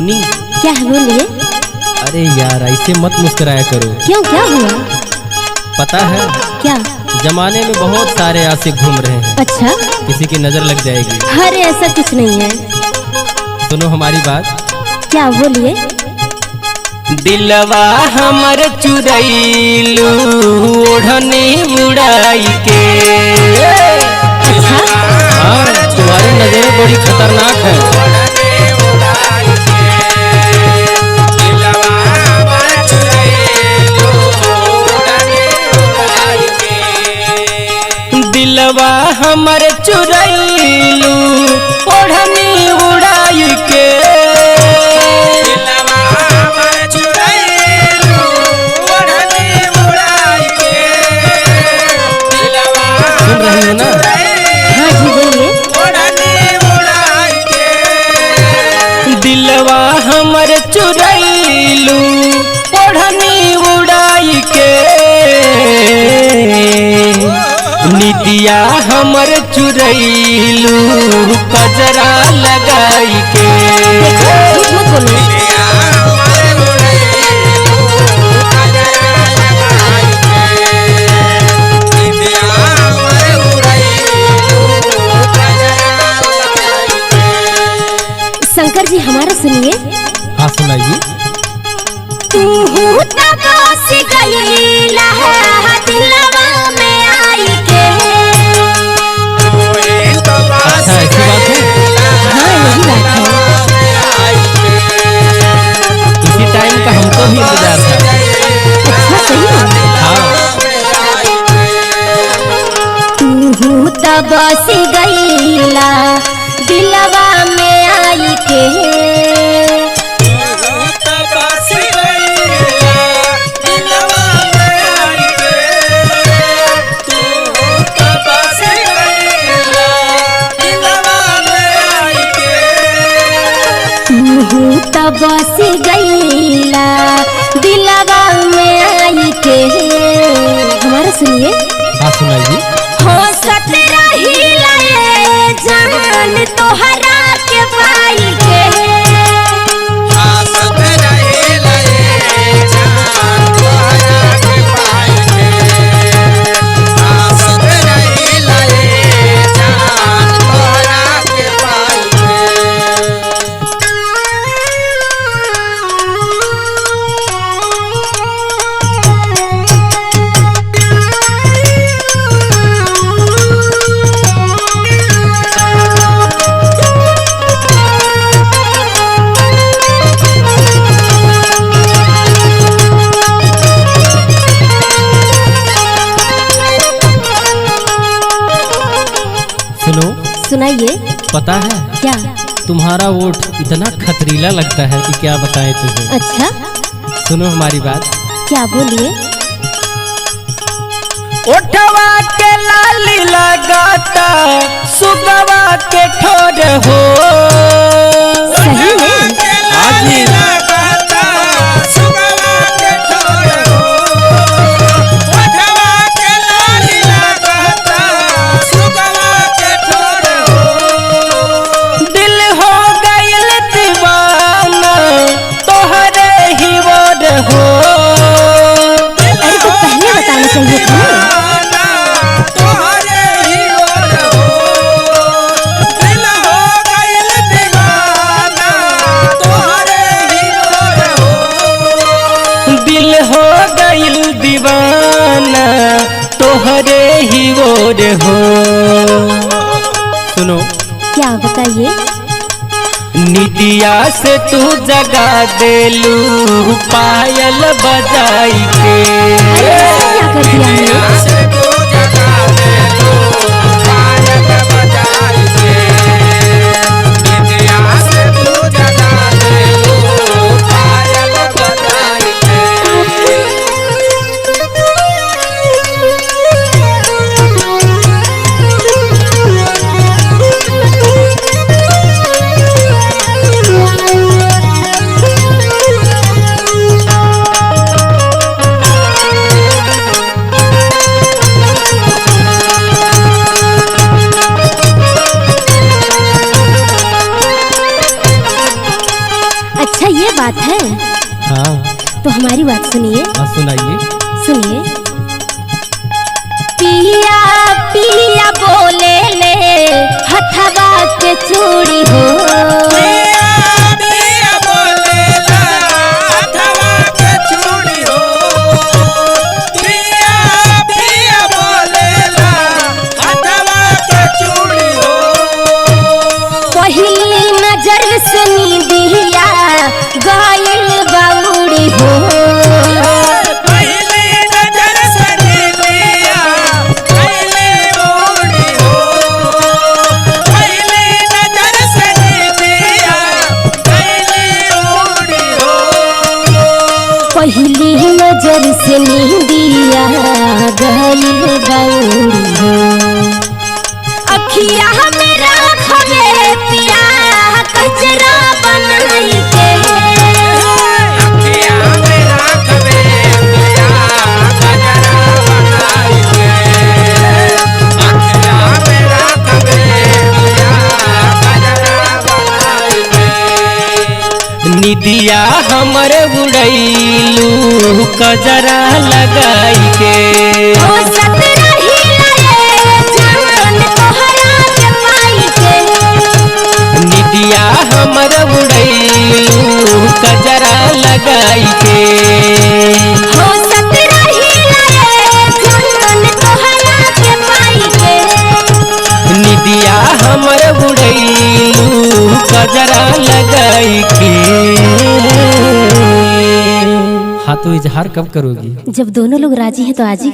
सुनी। क्या है बोलिए। अरे यार ऐसे मत मुस्कुराया करो। क्यों, क्या हुआ? पता है क्या? जमाने में बहुत सारे आशिक घूम रहे हैं। अच्छा, किसी की नजर लग जाएगी। अरे ऐसा कुछ नहीं है। सुनो हमारी बात। क्या बोलिए। दिलवा हमर चुरैलू ओढ़नी उड़ाई के। अच्छा, हाँ, तुम्हारी नजरें बड़ी खतरनाक है। दिलवा हमर चुरैलू ओढ़नी उड़ाई के। सुन रही हो ना? हाँ जी बोलिए। दिलवा हमर चुरैलू ओढ़नी उड़ाई के। निदिया हमर चुरैलू कजरा लगाई के। झूठ मत बोलो। शंकर जी हमारा सुनिए। हाँ सुनाइए। तू तबास गईला है दिलवा में आई के। अच्छा ऐसी बात है। हाँ यही बात है। इसी टाइम का हमको भी इंतजार था। अच्छा सही है। हाँ तू तबास गईला दिलवा में आई के। बस गईला दिलवा में आई के। हमारा सुनिए। हाँ सुनाइए। हो सतरा ही लाए जान तोहरा के पाई के। सुनाइए। पता है क्या? तुम्हारा वोट इतना खतरीला लगता है कि क्या बताएं तुझे। अच्छा सुनो हमारी बात। क्या बोलिए। ओठवा के लाली लगाता सुगवा के ठोर हो। सही में? हाँ जी। दीवाना तोहरे ही ओर हो। सुनो। क्या? बताइए। निदिया से तू जगा देलू पायल बजाई के। क्या कर दिया ये बात है हाँ तो हमारी बात सुनिए। हाँ सुनाइए। सुनिए। पिया पिया बोले ले हथवा के चूड़ी हो, पिया पिया बोले ला हथवा के चूड़ी हो, पिया पिया बोले ला हथवा के चूड़ी हो। पहली नजर से नींदिया गायल बाउड़ी हो, पहली नजर से नींदिया पहली उड़ी हो, पहली नजर से नींदिया पहली उड़ी हो। पहली नजर से नींदिया गायल बाउड़ी हो। अखिया मेरा खबे पिया कचरा बनाई के, अखियाँ मेरा कबे पिया गजरा बनाई के, अखियाँ मेरा कबे पिया गजरा बनाई के। निदिया हमर उड़ैलू कजरा लगाई के, ओ सतरही लाए जान तोहरा के पाई के, निदिया हमर उड़ैलू कजरा लगाई के, हो सतरही लाए जान तोहरा के पाई के। निदिया हमर उड़ैलू कजरा लगाई के। हाँ तो इजहार कब करोगी? जब दोनों लोग राजी हैं तो आज ही